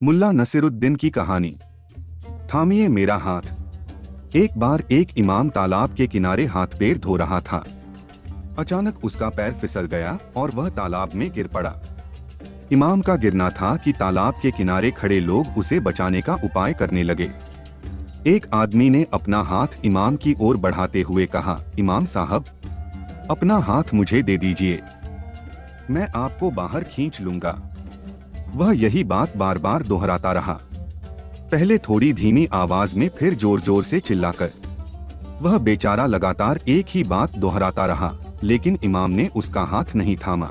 मुल्ला नसीरुद्दीन की कहानी। थामिए मेरा हाथ। एक बार एक इमाम तालाब के किनारे हाथ पैर धो रहा था। अचानक उसका पैर फिसल गया और वह तालाब में गिर पड़ा। इमाम का गिरना था कि तालाब के किनारे खड़े लोग उसे बचाने का उपाय करने लगे। एक आदमी ने अपना हाथ इमाम की ओर बढ़ाते हुए कहा, इमाम साहब, अपना हाथ मुझे दे दीजिए, मैं आपको बाहर खींच लूंगा। वह यही बात बार बार दोहराता रहा, पहले थोड़ी धीमी आवाज में, फिर जोर जोर से चिल्लाकर। वह बेचारा लगातार एक ही बात दोहराता रहा, लेकिन इमाम ने उसका हाथ नहीं थामा।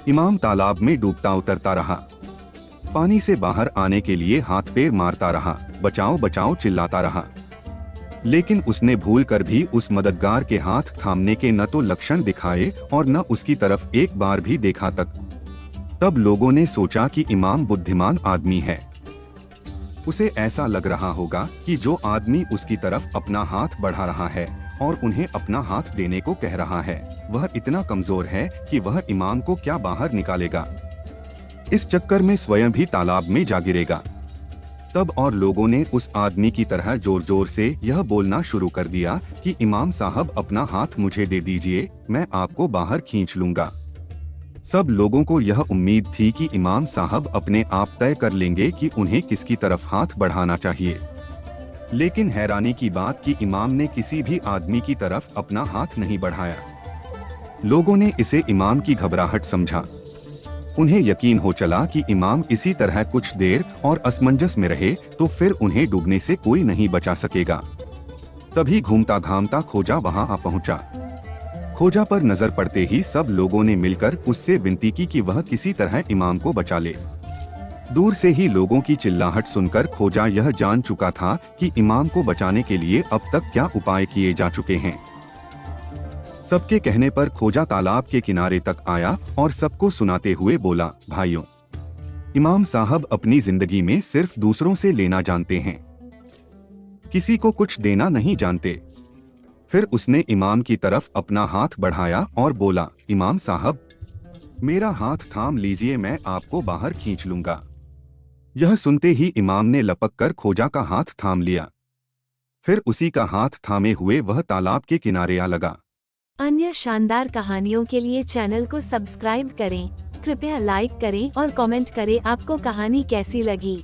इमाम तालाब में डूबता उतरता रहा, पानी से बाहर आने के लिए हाथ पैर मारता रहा, बचाओ बचाओ चिल्लाता रहा, लेकिन उसने भूलकर भी उस मददगार के हाथ थामने के न तो लक्षण दिखाए और न उसकी तरफ एक बार भी देखा तक। तब लोगों ने सोचा कि इमाम बुद्धिमान आदमी है, उसे ऐसा लग रहा होगा कि जो आदमी उसकी तरफ अपना हाथ बढ़ा रहा है और उन्हें अपना हाथ देने को कह रहा है, वह इतना कमजोर है कि वह इमाम को क्या बाहर निकालेगा, इस चक्कर में स्वयं भी तालाब में जा गिरेगा। तब और लोगों ने उस आदमी की तरह जोर जोर से यह बोलना शुरू कर दिया कि इमाम साहब, अपना हाथ मुझे दे दीजिए, मैं आपको बाहर खींच लूंगा। सब लोगों को यह उम्मीद थी कि इमाम साहब अपने आप तय कर लेंगे कि उन्हें किसकी तरफ हाथ बढ़ाना चाहिए, लेकिन हैरानी की बात कि इमाम ने किसी भी आदमी की तरफ अपना हाथ नहीं बढ़ाया। लोगों ने इसे इमाम की घबराहट समझा। उन्हें यकीन हो चला कि इमाम इसी तरह कुछ देर और असमंजस में रहे तो फिर उन्हें डूबने से कोई नहीं बचा सकेगा। तभी घूमता घामता खोजा वहां आ पहुंचा। खोजा पर नजर पड़ते ही सब लोगों ने मिलकर उससे विनती की कि वह किसी तरह इमाम को बचा ले। दूर से ही लोगों की चिल्लाहट सुनकर खोजा यह जान चुका था कि इमाम को बचाने के लिए अब तक क्या उपाय किए जा चुके हैं। सबके कहने पर खोजा तालाब के किनारे तक आया और सबको सुनाते हुए बोला, भाइयों, इमाम साहब अपनी जिंदगी में सिर्फ दूसरों से लेना जानते हैं, किसी को कुछ देना नहीं जानते। फिर उसने इमाम की तरफ अपना हाथ बढ़ाया और बोला, इमाम साहब, मेरा हाथ थाम लीजिए, मैं आपको बाहर खींच लूंगा। यह सुनते ही इमाम ने लपक कर खोजा का हाथ थाम लिया। फिर उसी का हाथ थामे हुए वह तालाब के किनारे आ लगा। अन्य शानदार कहानियों के लिए चैनल को सब्सक्राइब करें, कृपया लाइक करें और कमेंट करें आपको कहानी कैसी लगी।